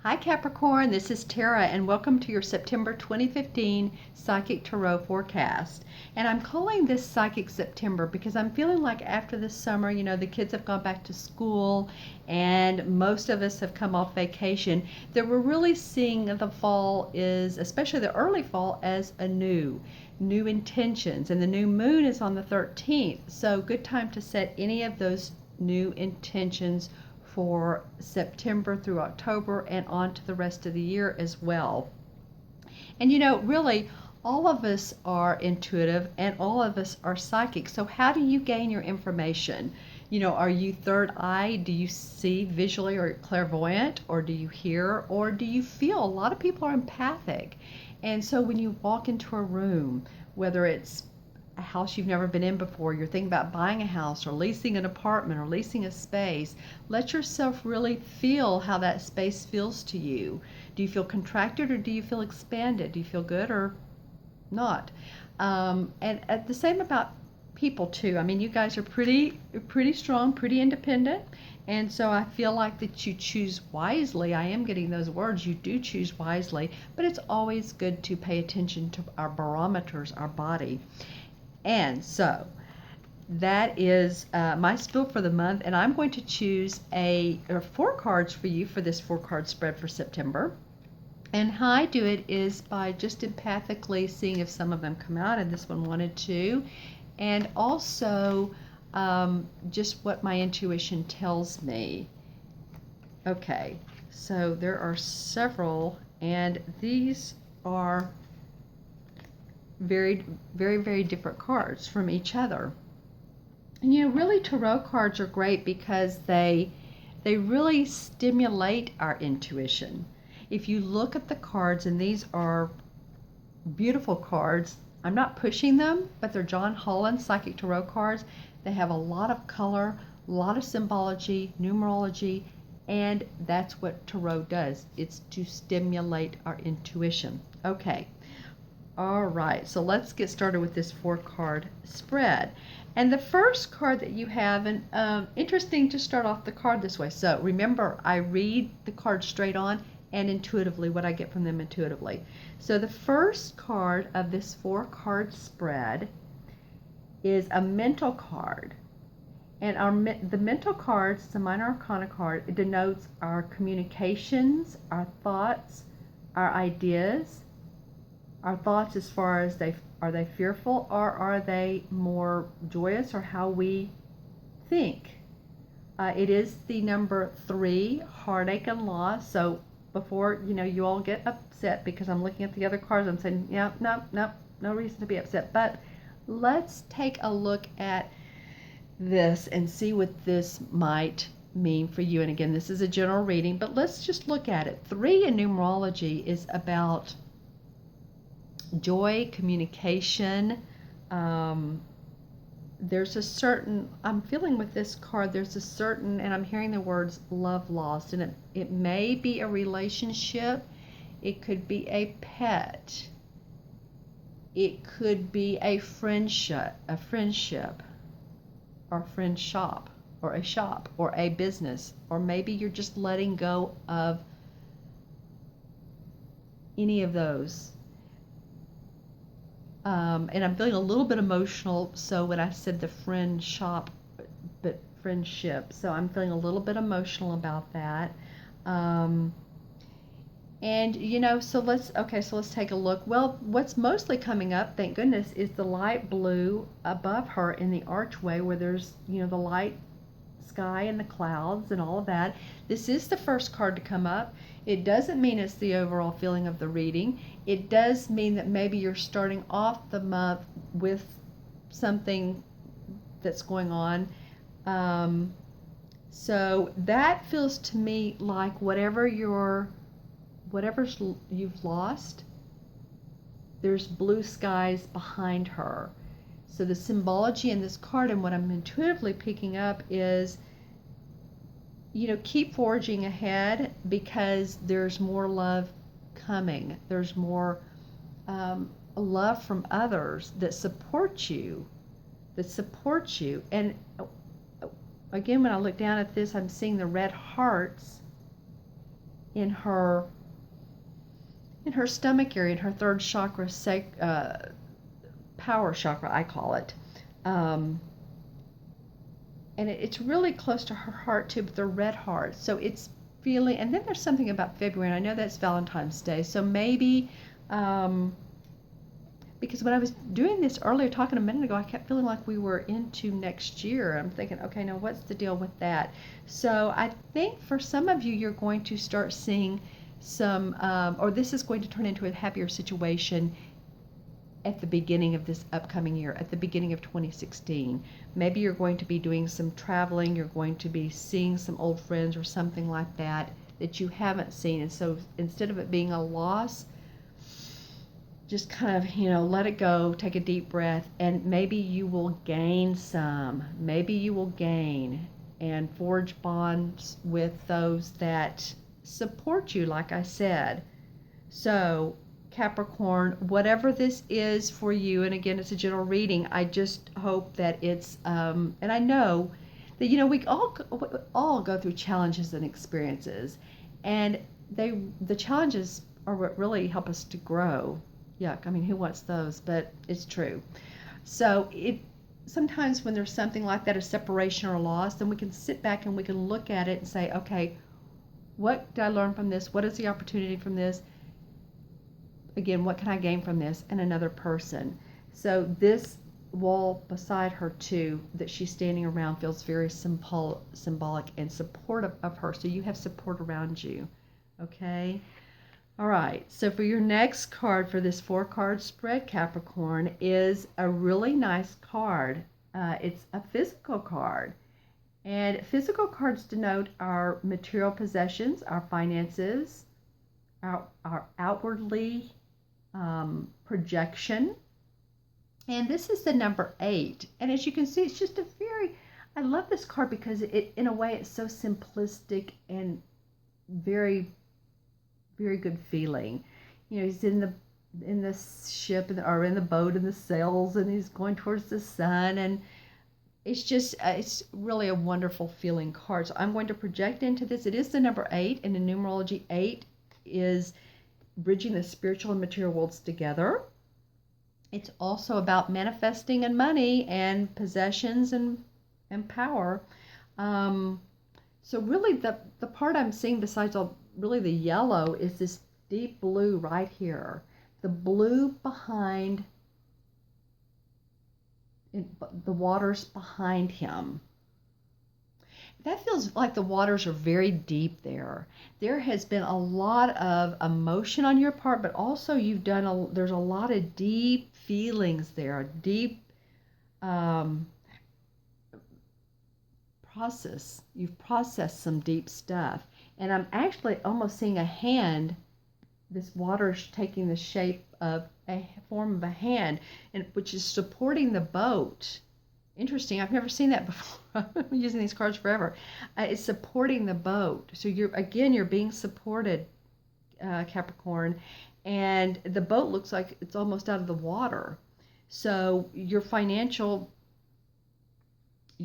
Hi Capricorn, this is Tara and welcome to your September 2015 Psychic Tarot forecast. And I'm calling this Psychic September because I'm feeling like after the summer, the kids have gone back to school and most of us have come off vacation, that we're really seeing the fall is, especially the early fall, as a new intentions. And the new moon is on the 13th, so good time to set any of those new intentions for September through October and on to the rest of the year as well. And really, all of us are intuitive and all of us are psychic. So how do you gain your information? Are you third eye? Do you see visually or clairvoyant? Or do you hear? Or do you feel? A lot of people are empathic. And so when you walk into a room, whether it's a house you've never been in before, you're thinking about buying a house or leasing an apartment or leasing a space, let yourself really feel how that space feels to you. Do you feel contracted or do you feel expanded? Do you feel good or not? And at the same about people too. I mean, you guys are pretty strong, pretty independent. And so I feel like that you choose wisely. I am getting those words. You do choose wisely, but it's always good to pay attention to our barometers, our body. And so that is my spiel for the month, and I'm going to choose four cards for you for this 4-card spread for September. And how I do it is by just empathically seeing if some of them come out, and this one wanted to, and also just what my intuition tells me. Okay, so there are several, and these are very, very, very different cards from each other. And really tarot cards are great because they really stimulate our intuition. If you look at the cards, and these are beautiful cards, I'm not pushing them, but they're John Holland Psychic Tarot cards. They have a lot of color, a lot of symbology, numerology, and that's what tarot does. It's to stimulate our intuition. Okay. All right, so let's get started with this 4-card spread. And the first card that you have, and interesting to start off the card this way. So remember, I read the card straight on and intuitively, what I get from them intuitively. So the first card of this 4-card spread is a mental card. And the mental cards, the minor arcana card, it denotes our communications, our thoughts, our ideas. Our thoughts as far as are they fearful or are they more joyous, or how we think. It is the number 3, heartache and loss. So before you all get upset because I'm looking at the other cards, I'm saying, yeah, no reason to be upset. But let's take a look at this and see what this might mean for you. And again, this is a general reading, but let's just look at it. 3 in numerology is about joy, communication. There's a certain, I'm feeling with this card, there's a certain, and I'm hearing the words love lost, and it may be a relationship, it could be a pet, it could be a friendship, or friend shop, or a shop, or a business, or maybe you're just letting go of any of those. And I'm feeling a little bit emotional, so when I said the friend shop, but friendship, so I'm feeling a little bit emotional about that. And so let's take a look. Well, what's mostly coming up, thank goodness, is the light blue above her in the archway where there's, the light sky and the clouds and all of that. This is the first card to come up. It doesn't mean it's the overall feeling of the reading. It does mean that maybe you're starting off the month with something that's going on. So that feels to me like whatever you've lost, there's blue skies behind her. So the symbology in this card, and what I'm intuitively picking up, is keep forging ahead because there's more love coming. There's more love from others that support you. And again, when I look down at this, I'm seeing the red hearts in her stomach area, in her third chakra, power chakra, I call it. And it's really close to her heart too, but the red heart. So it's feeling, and then there's something about February, and I know that's Valentine's Day. So maybe, because when I was doing this earlier, talking a minute ago, I kept feeling like we were into next year. I'm thinking, okay, now what's the deal with that? So I think for some of you, you're going to start seeing some, or this is going to turn into a happier situation at the beginning of this upcoming year, at the beginning of 2016. Maybe you're going to be doing some traveling, you're going to be seeing some old friends or something like that that you haven't seen. And so instead of it being a loss, just kind of, let it go, take a deep breath, and maybe you will gain some. Maybe you will gain and forge bonds with those that support you, like I said. So Capricorn, whatever this is for you, and again, it's a general reading, I just hope that it's, and I know that, we all go through challenges and experiences, and the challenges are what really help us to grow. Yuck, I mean, who wants those? But it's true. So sometimes when there's something like that, a separation or a loss, then we can sit back and we can look at it and say, okay, what did I learn from this? What is the opportunity from this? Again, what can I gain from this? And another person. So this wall beside her too, that she's standing around, feels very symbolic and supportive of her. So you have support around you. Okay? All right. So for your next card for this 4-card spread, Capricorn, is a really nice card. It's a physical card. And physical cards denote our material possessions, our finances, our outwardly projection. And this is the number 8. And as you can see, it's just I love this card because in a way, it's so simplistic and very, very good feeling. He's in the ship or in the boat in the sails, and he's going towards the sun, and it's just, it's really a wonderful feeling card. So I'm going to project into this. It is the number 8, and in numerology, 8 is bridging the spiritual and material worlds together. It's also about manifesting and money and possessions and power. So really the part I'm seeing besides really the yellow is this deep blue right here. The blue behind the waters behind him. That feels like the waters are very deep there. There has been a lot of emotion on your part, but also there's a lot of deep feelings there, deep process. You've processed some deep stuff. And I'm actually almost seeing a hand, this water's taking the shape of a form of a hand, and which is supporting the boat. Interesting. I've never seen that before. I've been using these cards forever. It's supporting the boat. So you're being supported, Capricorn, and the boat looks like it's almost out of the water. So you're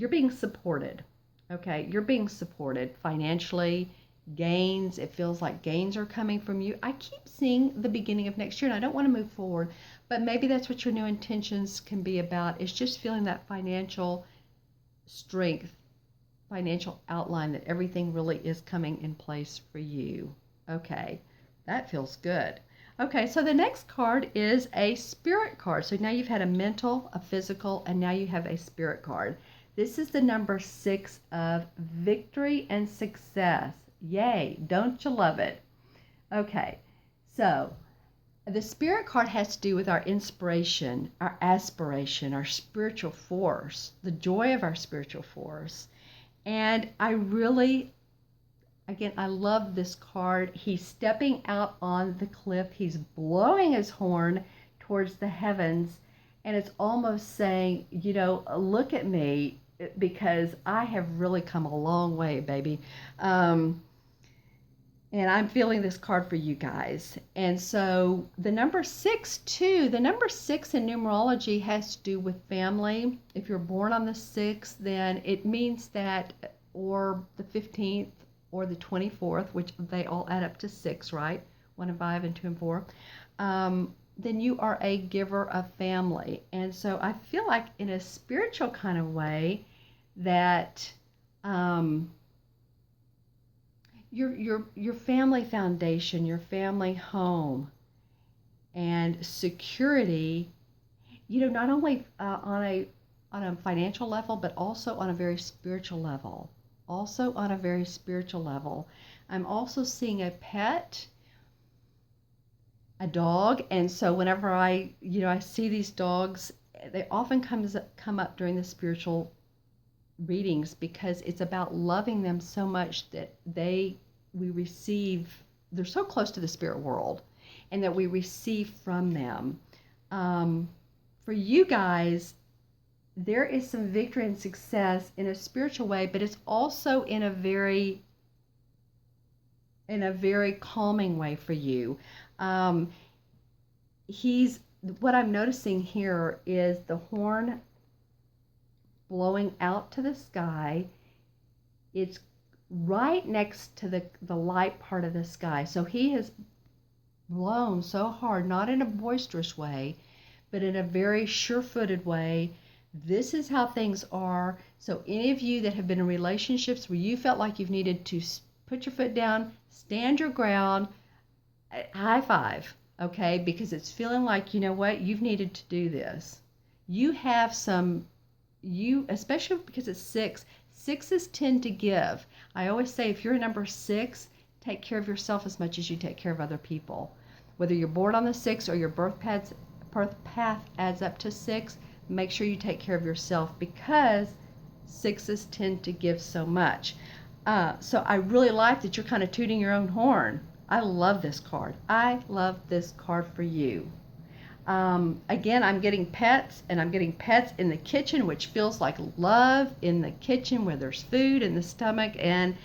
being supported. Okay, you're being supported financially. Gains, it feels like gains are coming from you. I keep seeing the beginning of next year, and I don't want to move forward, but maybe that's what your new intentions can be about. It's just feeling that financial strength, financial outline, that everything really is coming in place for you. Okay, that feels good. Okay, so the next card is a spirit card. So now you've had a mental, a physical, and now you have a spirit card. This is the number 6 of victory and success. Yay, don't you love it? Okay, so the spirit card has to do with our inspiration, our aspiration, our spiritual force, the joy of our spiritual force. And I love this card. He's stepping out on the cliff. He's blowing his horn towards the heavens. And it's almost saying, look at me, because I have really come a long way, baby. And I'm feeling this card for you guys. And so the number 6 too, the number 6 in numerology has to do with family. If you're born on the 6th, then it means that, or the 15th, or the 24th, which they all add up to 6, right? 1 and 5 and 2 and 4. Then you are a giver of family. And so I feel like in a spiritual kind of way that your family foundation, your family home, and security, not only on a financial level, but also on a very spiritual level. Also on a very spiritual level. I'm also seeing a pet, a dog, and so whenever I see these dogs, they often come up during the spiritual readings because it's about loving them so much that we receive. They're so close to the spirit world, and that we receive from them. For you guys, there is some victory and success in a spiritual way, but it's also in a very calming way for you. What I'm noticing here is the horn blowing out to the sky. It's right next to the light part of the sky. So he has blown so hard, not in a boisterous way, but in a very sure-footed way. This is how things are. So any of you that have been in relationships where you felt like you've needed to put your foot down, stand your ground, high five, okay? Because it's feeling like, you know what, you've needed to do this. You have especially because it's 6, 6s tend to give. I always say if you're a number 6, take care of yourself as much as you take care of other people. Whether you're born on the 6 or your birth path adds up to 6, make sure you take care of yourself because 6s tend to give so much. So I really like that you're kind of tooting your own horn. I love this card. I love this card for you. Again, I'm getting pets, and I'm getting pets in the kitchen, which feels like love in the kitchen where there's food in the stomach, and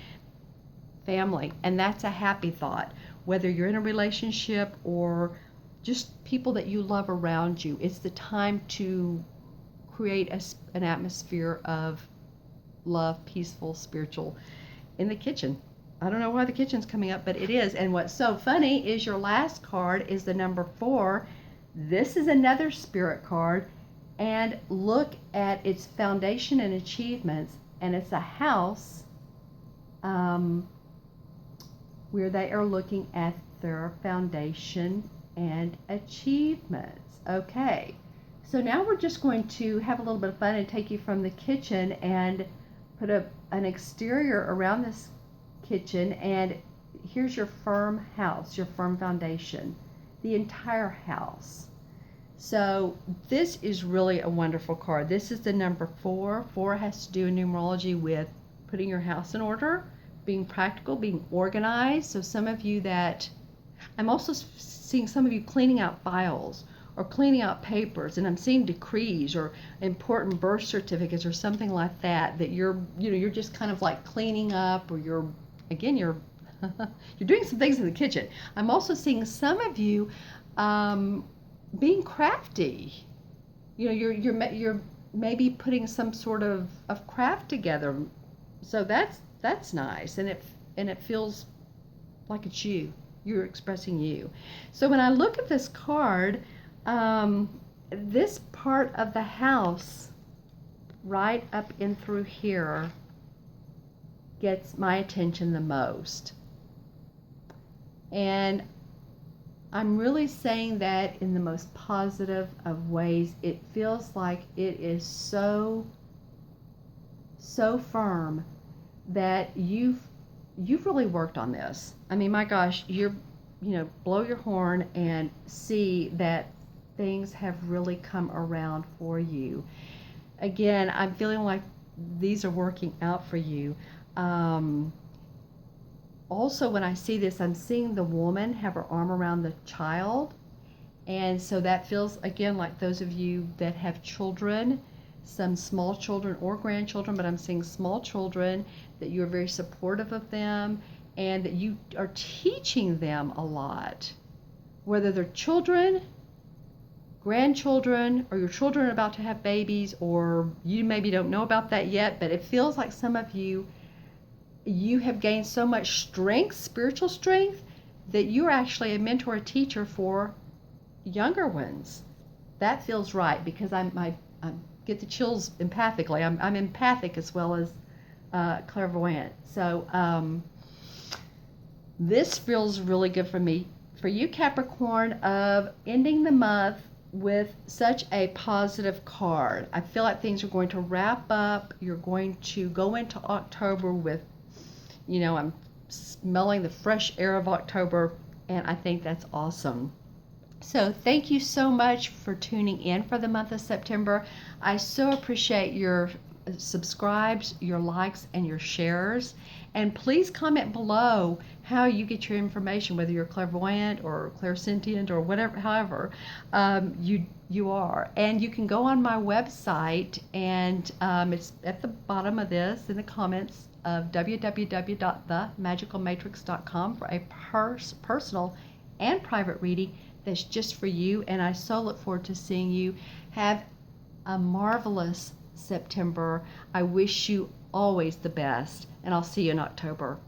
family. And that's a happy thought. Whether you're in a relationship or just people that you love around you, it's the time to create an atmosphere of love, peaceful, spiritual in the kitchen. I don't know why the kitchen's coming up, but it is. And what's so funny is your last card is the number 4. This is another spirit card, and look at its foundation and achievements, and it's a house where they are looking at their foundation and achievements. Okay, so now we're just going to have a little bit of fun and take you from the kitchen and put an exterior around this kitchen, and here's your firm house, your firm foundation, the entire house. So this is really a wonderful card. This is the number 4. 4 has to do in numerology with putting your house in order, being practical, being organized. So some of you I'm also seeing some of you cleaning out files or cleaning out papers, and I'm seeing decrees or important birth certificates or something like that you're just kind of like cleaning up, or you're you're doing some things in the kitchen. I'm also seeing some of you being crafty. You're maybe putting some sort of craft together. So that's nice, and it feels like it's you. You're expressing you. So when I look at this card, this part of the house right up in through here gets my attention the most. And I'm really saying that in the most positive of ways. It feels like it is so firm that you've really worked on this. I mean, my gosh, blow your horn and see that things have really come around for you. Again, I'm feeling like these are working out for you. Also, when I see this, I'm seeing the woman have her arm around the child. And so that feels, again, like those of you that have children, some small children or grandchildren, but I'm seeing small children, that you're very supportive of them and that you are teaching them a lot. Whether they're children, grandchildren, or your children are about to have babies, or you maybe don't know about that yet, but it feels like some of you you have gained so much strength, spiritual strength, that you're actually a mentor, a teacher for younger ones. That feels right because I get the chills empathically. I'm empathic as well as clairvoyant. So this feels really good for me. For you, Capricorn, of ending the month with such a positive card. I feel like things are going to wrap up. You're going to go into October with, I'm smelling the fresh air of October, and I think that's awesome. So thank you so much for tuning in for the month of September. I so appreciate your subscribes, your likes, and your shares. And please comment below how you get your information, whether you're clairvoyant or clairsentient or whatever, however you are. And you can go on my website, and it's at the bottom of this in the comments of www.themagicalmatrix.com for a personal and private reading that's just for you. And I so look forward to seeing you. Have a marvelous September. I wish you always the best, and I'll see you in October.